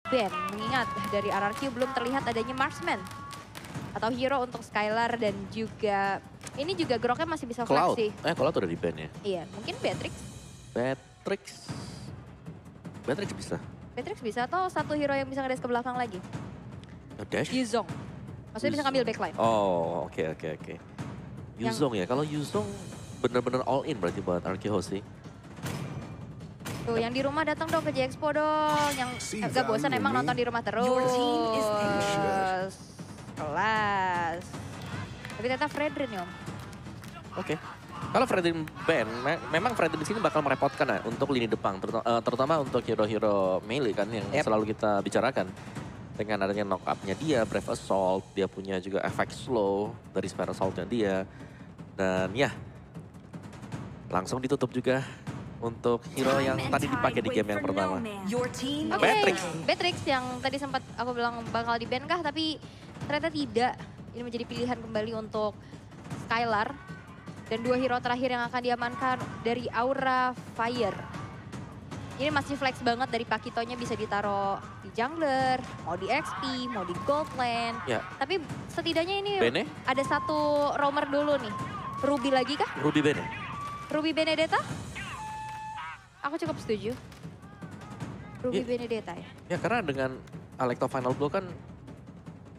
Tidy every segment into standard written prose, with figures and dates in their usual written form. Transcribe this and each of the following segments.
Ben. Mengingat dari RRQ belum terlihat adanya marksman atau hero untuk Skylar dan juga ini juga Groknya masih bisa flex Cloud. sih. Cloud udah di ban ya? Iya, mungkin Beatrix. Beatrix bisa. Beatrix bisa atau satu hero yang bisa ngedes ke belakang lagi. Dash? Yuzong. Maksudnya bisa ngambil backline. Oh, oke. Yuzong ya, kalau Yuzong bener-bener all in berarti buat RQ Hoshi. Tuh, yang di rumah datang dong ke J-Expo dong. Yang gak bosan emang nonton di rumah terus. Kelas. Tapi ternyata Fredrin ya, Om. Oke. Kalau Fredrin ban, memang Fredrin di sini bakal merepotkan ya untuk lini depan, terutama untuk hero-hero melee kan yang selalu kita bicarakan. Dengan adanya knock up-nya dia, Brave Assault, dia punya juga efek slow dari Spare Assault-nya dia. Dan ya, langsung ditutup juga untuk hero yang tadi dipakai di game yang pertama. Beatrix yang tadi sempat aku bilang bakal di-ban kah, tapi ternyata tidak. Ini menjadi pilihan kembali untuk Skylar. Dan dua hero terakhir yang akan diamankan dari Aura Fire. Ini masih flex banget dari Pakitonya bisa ditaruh di jungler, mau di XP, mau di gold lane. Ya. Tapi setidaknya ini Bene? ada satu roamer dulu nih. Ruby lagi kah? Ruby Bene? Ruby Benedetta? Aku cukup setuju. Ruby Benedetta ya. Ya karena dengan Alecto Final Blow kan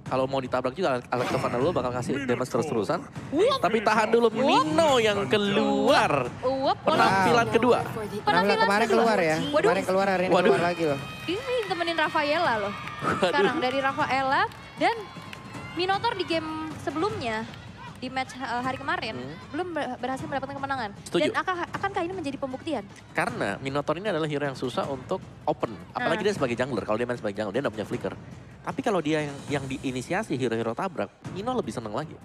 kalau mau ditabrak juga Alecto Final Blow bakal kasih damage terus-terusan. Tapi tahan dulu Mino yang keluar. Penampilan kedua. Penampilan kemarin kedua. Keluar ya. Waduh. Kemarin keluar, hari ini keluar lagi loh. Ini temenin Rafaela loh. Sekarang dari Rafaela dan Minotaur di game sebelumnya. Di match hari kemarin belum berhasil mendapatkan kemenangan. Setuju. Dan akankah ini menjadi pembuktian? Karena Minotaur ini adalah hero yang susah untuk open. Apalagi dia sebagai jungler. Kalau dia main sebagai jungler, dia nggak punya flicker. Tapi kalau dia yang diinisiasi hero-hero tabrak, Mino lebih seneng lagi.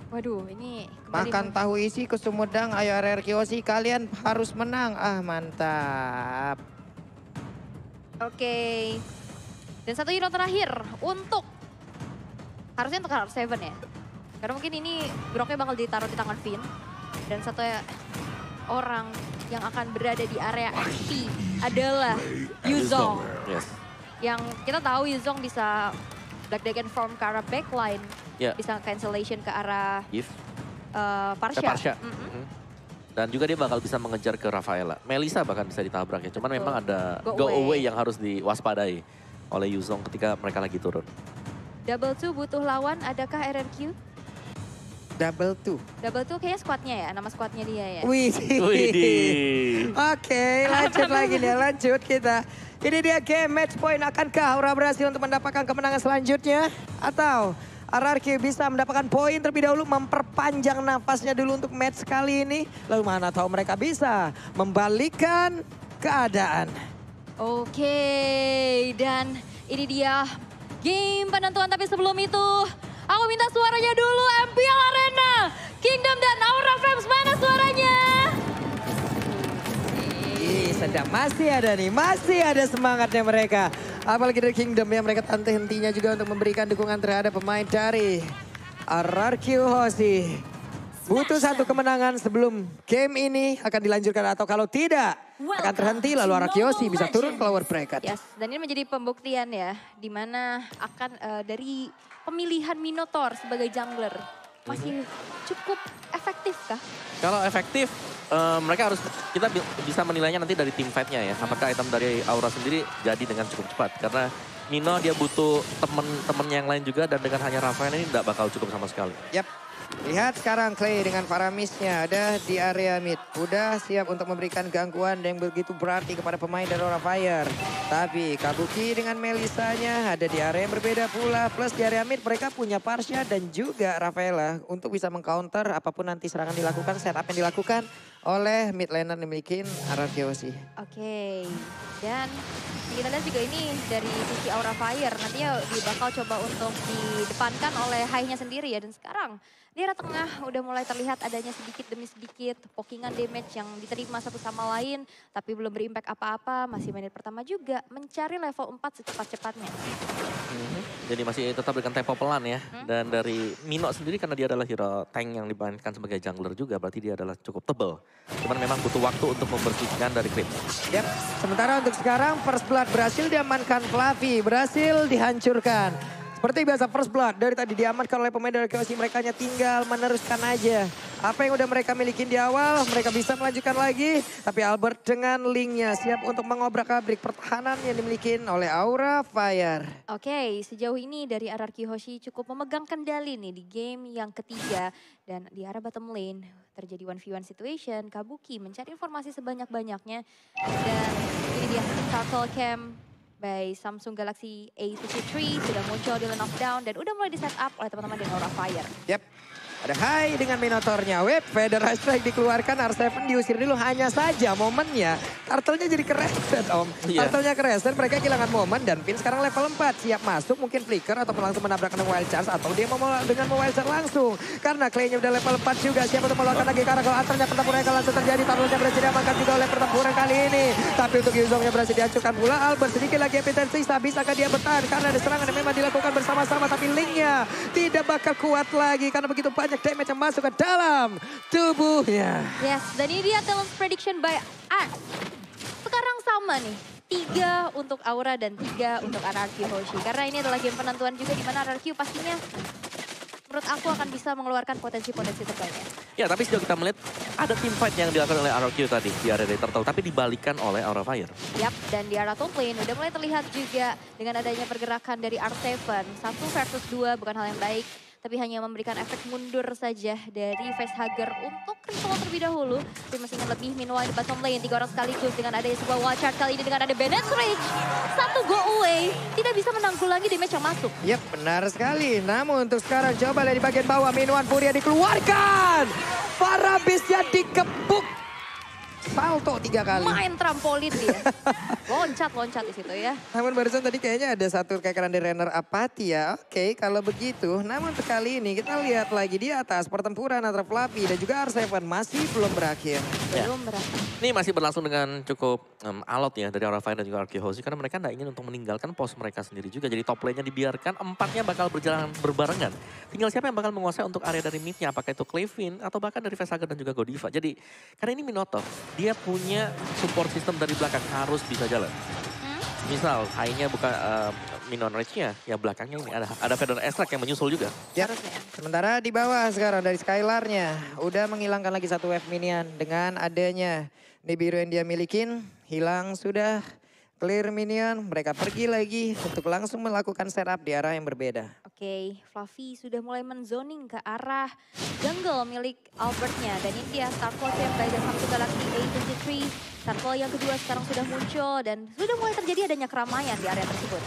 Waduh, ini Makan tahu isi ke Sumedang, ayo RRQ Hoshi, kalian harus menang. Ah, mantap. Oke. Dan satu hero terakhir untuk harusnya untuk Heart 7 ya. Karena mungkin ini Groknya bakal ditaruh di tangan Finn. Dan satu orang yang akan berada di area XP adalah Yuzong. Yes. Yang kita tahu Yuzong bisa Black Dragon form ke arah backline. Yeah. Bisa cancellation ke arah Parsha. Parsha. Dan juga dia bakal bisa mengejar ke Rafaela. Melissa bahkan bisa ditabrak ya. Cuman memang ada go away yang harus diwaspadai oleh Yuzong ketika mereka lagi turun. Double 2 butuh lawan, adakah RRQ? Double 2. Double 2 kayaknya squadnya ya, nama squadnya dia ya. Widih. Oke, lanjut lagi nih, lanjut kita. Ini dia game match point, akankah Aura berhasil untuk mendapatkan kemenangan selanjutnya? Atau RRQ bisa mendapatkan poin terlebih dahulu, memperpanjang nafasnya dulu untuk match kali ini. Lalu mana tahu mereka bisa membalikkan keadaan. Oke, dan ini dia game penentuan, tapi sebelum itu aku minta suaranya dulu, MPL Arena, Kingdom dan Aura Frames, mana suaranya? Sedang masih ada nih, masih ada semangatnya mereka. Apalagi dari Kingdom yang mereka tanpa hentinya juga untuk memberikan dukungan terhadap pemain dari RRQ Hoshi. Butuh satu kemenangan sebelum game ini akan dilanjutkan, atau kalau tidak akan terhenti, lalu RRQ Hoshi bisa turun ke lower bracket. Yes, dan ini menjadi pembuktian ya, di mana akan dari pemilihan Minotaur sebagai jungler masih cukup efektif kah? Kalau efektif, mereka harus, kita bisa menilainya nanti dari team fight-nya ya. Apakah item dari Aura sendiri jadi dengan cukup cepat. Karena Mino dia butuh temen-temennya yang lain juga, dan dengan hanya Rafael ini tidak bakal cukup sama sekali. Yap. Lihat sekarang Clay dengan Faramisnya ada di area mid. Udah siap untuk memberikan gangguan yang begitu berarti kepada pemain dari Aura Fire. Tapi Kabuki dengan Melissanya ada di area yang berbeda pula. Plus di area mid mereka punya Parsha dan juga Rafaela untuk bisa mengcounter apapun nanti serangan dilakukan, setup yang dilakukan oleh mid laner dimiliki RRQ Hoshi. Oke, dan kita lihat juga ini dari sisi Aura Fire nantinya bakal coba untuk didepankan oleh high-nya sendiri ya. Dan sekarang di area tengah udah mulai terlihat adanya sedikit demi sedikit pokingan damage yang diterima satu sama lain. Tapi belum berimpact apa-apa, masih menit pertama juga mencari level 4 secepat-cepatnya. Jadi masih tetap dengan tempo pelan ya. Dan dari Mino sendiri karena dia adalah hero tank yang dimainkan sebagai jungler juga, berarti dia adalah cukup tebal. Cuman memang butuh waktu untuk membersihkan dari creep. Yap, sementara untuk sekarang First Blood berhasil diamankan Fluffy, berhasil dihancurkan. Seperti biasa First Blood dari tadi diamankan oleh pemain dari KOC, mereka hanya tinggal meneruskan aja. Apa yang udah mereka milikin di awal, mereka bisa melanjutkan lagi. Tapi Albert dengan linknya siap untuk mengobrak-abrik pertahanan yang dimiliki oleh Aura Fire. Oke, sejauh ini dari RRQ Hoshi cukup memegang kendali nih di game yang ketiga. Dan di arah bottom lane terjadi 1v1 situation, Kabuki mencari informasi sebanyak-banyaknya. Dan ini dia Turtle Cam by Samsung Galaxy A53 sudah muncul di lane of down dan udah mulai di set up oleh teman-teman dari Aura Fire. Yap. Ada high dengan Minotaurnya, Web, Feather Strike dikeluarkan, R7 diusir dulu, hanya saja momennya. Turtle-nya jadi kereset Om. Iya. Turtle-nya kereset, mereka kehilangan momen dan Finn sekarang level 4. Siap masuk, mungkin flicker ataupun langsung menabrak dengan Wild Charge. Atau dia mau dengan Wild Charge langsung. Karena Clay-nya udah level 4 juga, siap untuk melakukan lagi. Karena kalau antaranya pertempuran yang langsung terjadi, Turtle-nya berhasil diamankan juga oleh pertempuran kali ini. Tapi untuk Yuzongnya berhasil dihancurkan pula. Albert sedikit lagi epitensi, bisakah dia bertahan? Karena ada serangan yang memang dilakukan bersama-sama. Tapi linknya tidak bakal kuat lagi karena begitu banyak damage yang masuk ke dalam tubuhnya. Yes, dan ini dia talent prediction by Axe. Sekarang sama nih. 3 untuk Aura dan 3 untuk RRQ Hoshi. Karena ini adalah game penentuan juga di mana RRQ pastinya menurut aku akan bisa mengeluarkan potensi-potensi terbaiknya. Ya, tapi sejauh kita melihat ada team fight yang dilakukan oleh RRQ tadi di area dari Turtle, tapi dibalikan oleh Aura Fire. Yap, dan di arah top lane udah mulai terlihat juga dengan adanya pergerakan dari R7. 1 versus 2 bukan hal yang baik, tapi hanya memberikan efek mundur saja dari facehugger untuk control terlebih dahulu. Tapi masih ingin lebih, meanwhile di bottom lane 3 orang sekaligus dengan adanya sebuah wild charge kali ini dengan ada Bennett Rage. 1 go away, tidak bisa menanggulangi damage yang masuk. Yap, benar sekali. Namun untuk sekarang coba lihat di bagian bawah, Minuan Furia dikeluarkan. Farabisnya dikepuk. Salto 3 kali. Main trampolin dia. Loncat-loncat di situ ya. Namun barusan tadi kayaknya ada satu kekaran dari runner apati ya. Oke, kalau begitu. Namun untuk kali ini kita lihat lagi di atas pertempuran antara Fluffy dan juga R7 masih belum berakhir. Ya. Belum berakhir. Ini masih berlangsung dengan cukup alot ya dari Aura Fire dan juga RRQ Hoshi karena mereka nggak ingin untuk meninggalkan pos mereka sendiri juga. Jadi top lane-nya dibiarkan, 4-nya bakal berjalan berbarengan. Tinggal siapa yang bakal menguasai untuk area dari mid-nya, apakah itu Clevin atau bahkan dari Facehugger dan juga Godiva. Jadi karena ini Minotaur, dia punya support system dari belakang harus bisa jalan. Misal high-nya bukan Minion Rage-nya, ya belakangnya ini ada Feather Extract yang menyusul juga. Ya, sementara di bawah sekarang dari Skylar-nya udah menghilangkan lagi satu wave minion dengan adanya Nibiru yang dia milikin, hilang sudah. Clear minion, mereka pergi lagi untuk langsung melakukan setup di arah yang berbeda. Oke, Fluffy sudah mulai menzoning ke arah jungle milik Albertnya. Dan ini dia Starfall yang by Samsung Galaxy A23. Starfall yang kedua sekarang sudah muncul dan sudah mulai terjadi adanya keramaian di area tersebut.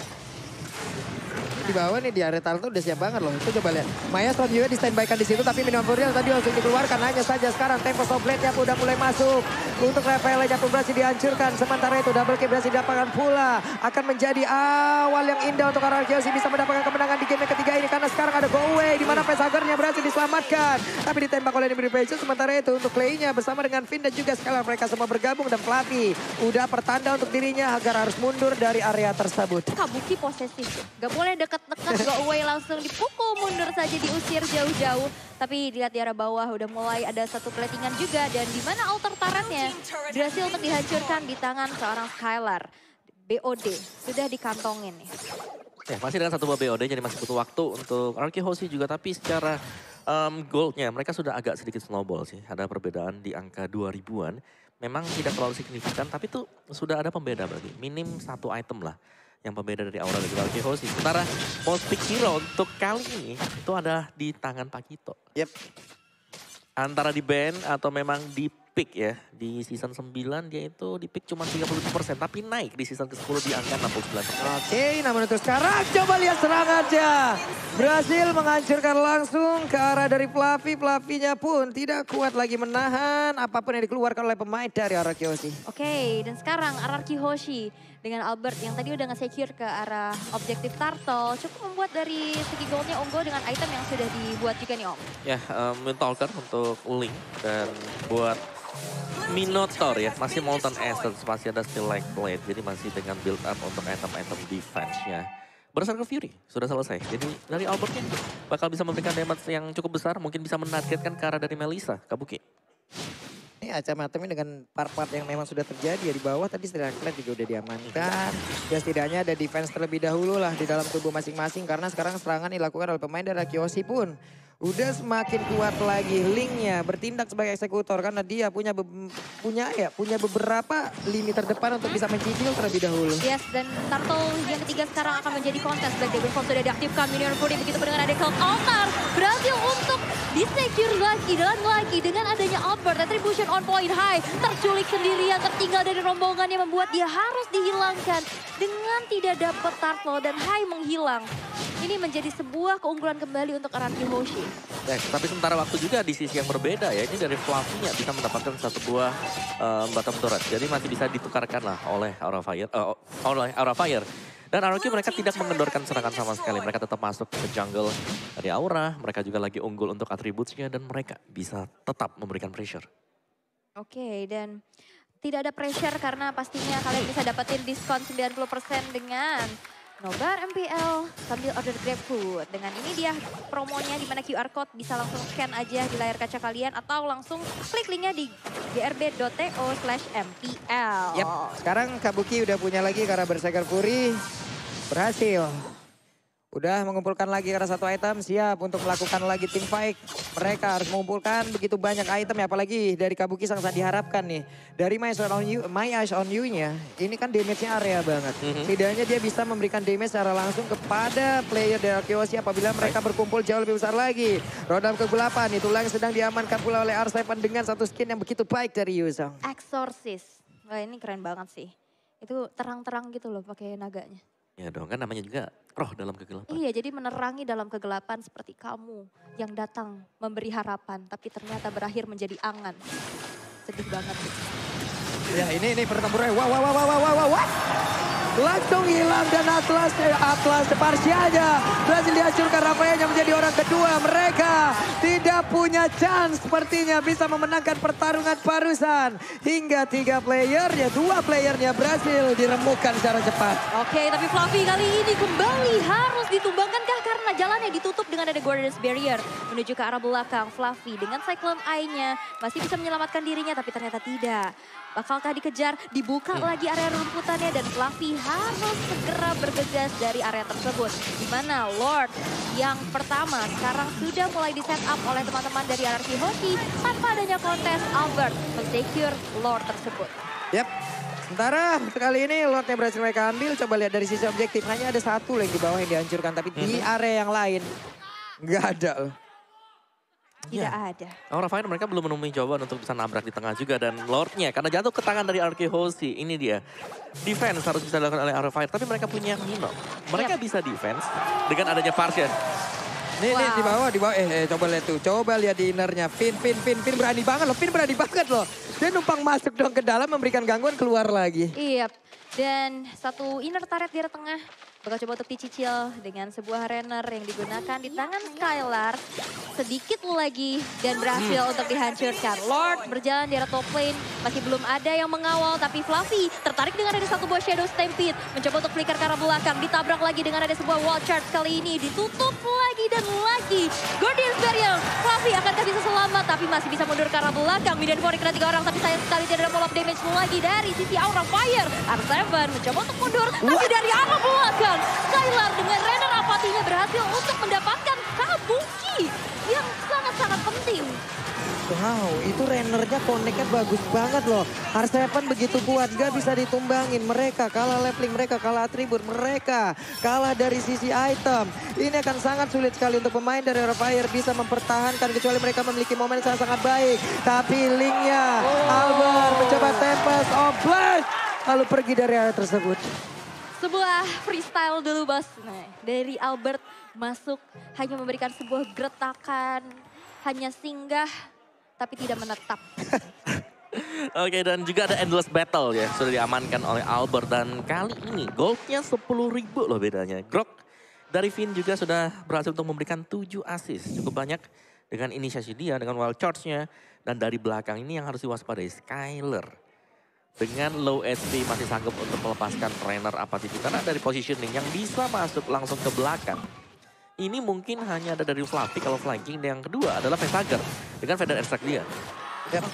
Di bawah nih di area Turtle udah siap banget loh. Itu coba lihat. Maestro juga di standby-kan di situ tapi Minion Furia tadi langsung dikeluarkan. Hanya saja sekarang Tempest of Blade-nya udah mulai masuk. Untuk Rafael-nya pun berhasil dihancurkan. Sementara itu double kill berhasil didapatkan pula. Akan menjadi awal yang indah untuk RRQ Hoshi bisa mendapatkan kemenangan di game yang ketiga ini. Karena sekarang ada go away di mana Facehugger-nya berhasil diselamatkan. Tapi ditembak oleh Nibiru Page. Sementara itu untuk Clay-nya bersama dengan Finn dan juga Skylar mereka semua bergabung. Dan Fluffy udah pertanda untuk dirinya agar harus mundur dari area tersebut. Kabuki posesif. Gak boleh deket-deket, go away langsung dipukul mundur saja, diusir jauh-jauh. Tapi dilihat di arah bawah udah mulai ada satu platingan juga. Dan di mana altar turret-nya berhasil untuk dihancurkan di tangan seorang Skylar. BOD sudah dikantongin nih. Ya, masih dengan satu buah BOD jadi masih butuh waktu untuk RRQ Hoshi juga. Tapi secara goldnya mereka sudah agak sedikit snowball sih. Ada perbedaan di angka 2000-an. Memang tidak terlalu signifikan tapi itu sudah ada pembeda berarti. Minim satu item lah yang pembeda dari Aura dan juga RRQ Hoshi. Sementara most pick hero untuk kali ini itu ada di tangan Pakito. Yep. Antara di ban atau memang di pick ya. Di season 9 dia itu di pick cuma 35%. Tapi naik di season ke-10 di angka 69%. Oke, namun untuk sekarang coba lihat serangannya. Berhasil menghancurkan langsung ke arah dari Fluffy. Fluffy-nya pun tidak kuat lagi menahan apapun yang dikeluarkan oleh pemain dari RRQ Hoshi. Oke, dan sekarang RRQ Hoshi dengan Albert yang tadi udah nge-secure ke arah objektif Turtle. Cukup membuat dari segi goldnya unggul dengan item yang sudah dibuat juga nih Om. Ya, Moontalker untuk Link dan buat Minotaur ya, masih Molten Essence, masih ada Still Like Blade. Jadi masih dengan build up untuk item-item defense-nya. Berserker Fury sudah selesai. Jadi dari Albertnya bakal bisa memberikan damage yang cukup besar. Mungkin bisa menargetkan ke arah dari Melissa, Kabuki. Ini Acamatem dengan part-part yang memang sudah terjadi ya di bawah tadi Slide juga udah diamankan. Ya setidaknya ada defense terlebih dahulu lah di dalam tubuh masing-masing karena sekarang serangan dilakukan oleh pemain dari Kyoshi pun udah semakin kuat lagi linknya bertindak sebagai eksekutor karena dia punya beberapa lini terdepan untuk bisa mencicil terlebih dahulu. Yes, dan Turtle yang ketiga sekarang akan menjadi kontes. Black Dragon Force sudah diaktifkan, Minion Fury begitu pun dengan ada Cloud Altar. Berhasil untuk di-secure lagi dan lagi dengan adanya Albert. Retribution on point high, terculik sendirian, tertinggal dari rombongan yang membuat dia harus dihilangkan. Dengan tidak dapat Turtle dan High menghilang. Ini menjadi sebuah keunggulan kembali untuk Araki Hoshi. Ya, tapi sementara waktu juga di sisi yang berbeda ya. Ini dari Fluffy-nya bisa mendapatkan satu buah bottom turret. Jadi masih bisa ditukarkan lah oleh Aura Fire. Dan Aroki mereka tidak mengendorkan serangan sama sekali. Mereka tetap masuk ke jungle dari Aura. Mereka juga lagi unggul untuk atributnya dan mereka bisa tetap memberikan pressure. Oke, dan tidak ada pressure karena pastinya kalian bisa dapetin diskon 90% dengan Nobar MPL sambil order GrabFood. Dengan ini dia promonya di mana QR code bisa langsung scan aja di layar kaca kalian atau langsung klik linknya di grb.to/mpl. Yap, sekarang Kabuki udah punya lagi karena Berserker Fury berhasil. Udah mengumpulkan lagi karena satu item, siap untuk melakukan lagi team fight. Mereka harus mengumpulkan begitu banyak item ya, apalagi dari Kabuki sangat diharapkan nih. Dari My Eyes on You-nya, ini kan damage-nya area banget. Setidaknya dia bisa memberikan damage secara langsung kepada player dari Kyoshi apabila mereka berkumpul jauh lebih besar lagi. Rodam kegelapan, itulah yang sedang diamankan pula oleh R7 dengan satu skin yang begitu baik dari Yuzong. Exorcist. Wah ini keren banget sih. Itu terang-terang gitu loh pakai naganya. Ya dong, kan namanya juga roh dalam kegelapan. Iya, jadi menerangi dalam kegelapan seperti kamu yang datang memberi harapan, tapi ternyata berakhir menjadi angan. Sedih banget. Ya ini pertempuran. Wah. Langsung hilang dan Atlas Parsianya berhasil dihancurkan. Rafaelnya menjadi orang kedua. Mereka tidak punya chance sepertinya bisa memenangkan pertarungan barusan. Hingga 3 playernya, 2 playernya berhasil diremukkan secara cepat. Oke, tapi Fluffy kali ini kembali harus ditumbangkankah karena jalannya ditutup dengan ada Guardian's Barrier. Menuju ke arah belakang, Fluffy dengan Cyclone Eye-nya masih bisa menyelamatkan dirinya tapi ternyata tidak. Bakalkah dikejar, dibuka lagi area rumputannya dan Fluffy harus segera bergegas dari area tersebut. Di mana Lord yang pertama sekarang sudah mulai di set up oleh teman-teman dari Araki Hoshi tanpa adanya kontes. Albert men-secure Lord tersebut. Yap. Sementara kali ini Lord yang berhasil mereka ambil, coba lihat dari sisi objektif. Hanya ada satu lane di bawah yang dihancurkan, tapi di area yang lain nggak ada loh. Tidak ada. Aura Fire mereka belum menemui jawaban untuk bisa nabrak di tengah juga. Dan Lordnya karena jatuh ke tangan dari Araki Hoshi. Ini dia. Defense harus bisa dilakukan oleh Aura Fire. Tapi mereka punya Mino. Mereka bisa defense dengan adanya Parsian. Nih di bawah. Coba lihat tuh. Coba lihat di innernya. Finn berani banget loh. Finn berani banget loh. Dia numpang masuk dong ke dalam memberikan gangguan keluar lagi. Iya. Dan satu inner turret di tengah. Bakal coba untuk dicicil dengan sebuah runner yang digunakan di tangan Skylar. Sedikit lagi dan berhasil untuk dihancurkan. Lord berjalan di arah top lane. Masih belum ada yang mengawal tapi Fluffy tertarik dengan ada satu buah Shadow Stampede. Mencoba untuk flicker ke arah belakang. Ditabrak lagi dengan ada sebuah wall charge kali ini. Ditutup lagi dan lagi. Guardian's Barrier. Fluffy akankah bisa selamat tapi masih bisa mundur ke arah belakang. Minion Fury kena 3 orang tapi sayang sekali tidak ada follow up damage lagi dari sisi Aura Fire. R7 mencoba untuk mundur tapi dari arah belakang. Skylar dengan runner apatinya berhasil untuk mendapatkan Kabuki yang sangat-sangat penting. Wow, itu runnernya connect-nya bagus banget loh. R7 begitu kuat, gak bisa ditumbangin. Mereka kalah leveling, mereka kalah atribut, mereka kalah dari sisi item. Ini akan sangat sulit sekali untuk pemain dari Aura Fire bisa mempertahankan kecuali mereka memiliki momen yang sangat baik. Tapi linknya, Albert mencoba Tempest of Blast, lalu pergi dari area tersebut. Sebuah freestyle dulu bos. Nah, dari Albert masuk hanya memberikan sebuah geretakan. Hanya singgah tapi tidak menetap. Oke, dan juga ada Endless Battle ya. Sudah diamankan oleh Albert. Dan kali ini goldnya 10.000 loh bedanya. Grok dari Finn juga sudah berhasil untuk memberikan 7 assist. Cukup banyak dengan inisiasi dia, dengan wild charge-nya. Dan dari belakang ini yang harus diwaspadai Skylar. Dengan low HP masih sanggup untuk melepaskan trainer apatis karena dari positioning yang bisa masuk langsung ke belakang. Ini mungkin hanya ada dari Fluffy kalau flanking. Dan yang kedua adalah Vestager dengan Feather Extract dia. Yap.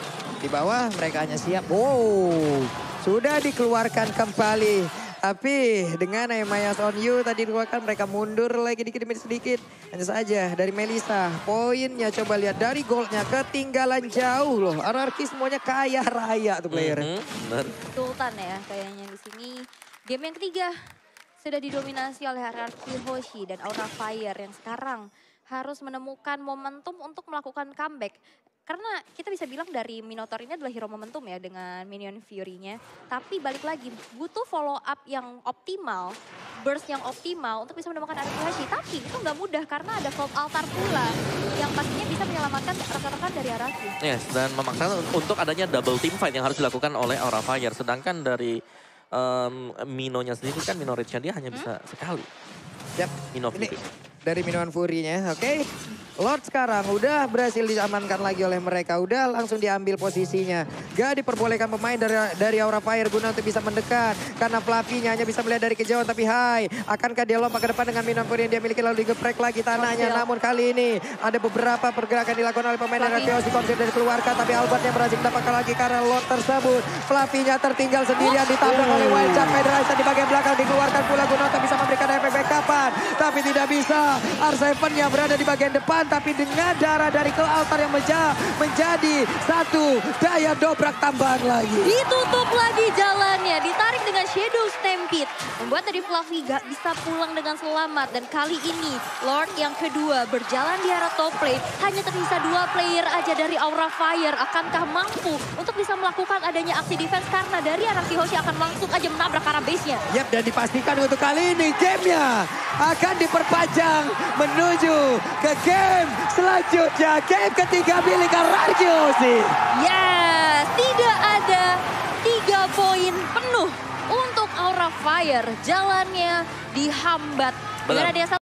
Di bawah mereka hanya siap. Wow, sudah dikeluarkan kembali. Tapi dengan Mayas on you tadi dikeluarkan, mereka mundur lagi dikit demi sedikit. Hanya saja dari Melisa, poinnya coba lihat dari goldnya ketinggalan jauh loh. RRQ semuanya kaya raya tuh player. Benar. Sultan ya kayaknya di sini. Game yang ketiga sudah didominasi oleh RRQ Hoshi dan Aura Fire yang sekarang harus menemukan momentum untuk melakukan comeback. Karena kita bisa bilang dari Minotaur ini adalah hero momentum ya dengan minion Fury-nya. Tapi balik lagi butuh follow up yang optimal, burst yang optimal untuk bisa menemukan RRQ Hoshi. Tapi itu nggak mudah karena ada Cloud Altar pula yang pastinya bisa menyelamatkan rekan-rekan dari RRQ. Yes, dan memaksakan untuk adanya double team fight yang harus dilakukan oleh Aura Fire. Sedangkan dari Minonya sendiri kan Mino Rage-nya dia hanya bisa sekali. Yap. Mino Ini Fury. dari Minoan Fury-nya, oke. Lord sekarang udah berhasil diamankan lagi oleh mereka. Udah langsung diambil posisinya. Gak diperbolehkan pemain dari Aura Fire guna untuk bisa mendekat. Karena Fluffy-nya hanya bisa melihat dari kejauhan. Tapi hai, akankah dia lompat ke depan dengan Minoan Fury yang dia miliki lalu digeprek lagi tanahnya. Namun kali ini ada beberapa pergerakan dilakukan oleh pemain dari Chaos. Konsep dari keluarkan. Tapi Albert yang berhasil mendapatkan lagi karena Lord tersebut. Fluffy-nya tertinggal sendirian ditabrak oleh Wild Charm. Federation di bagian belakang dikeluarkan pula guna untuk bisa memberikan efek backupan. Tapi tidak bisa. R7-nya berada di bagian depan. Tapi dengan darah dari Cloud Altar yang menjadi satu daya dobrak tambahan lagi. Ditutup lagi jalannya, ditarik dengan Shadow Stampede. Membuat dari Fluffy gak bisa pulang dengan selamat. Dan kali ini Lord yang kedua berjalan di arah top lane. Hanya tersisa 2 player aja dari Aura Fire. Akankah mampu untuk bisa melakukan adanya aksi defense? Karena dari RRQ Hoshi akan langsung aja menabrak arah base-nya. Yap, dan dipastikan untuk kali ini gamenya akan diperpanjang menuju ke game selanjutnya. Game ketiga milik RRQ Hoshi. Yes, tidak ada 3 poin penuh untuk Aura Fire. Jalannya dihambat. Benar. Dengan ada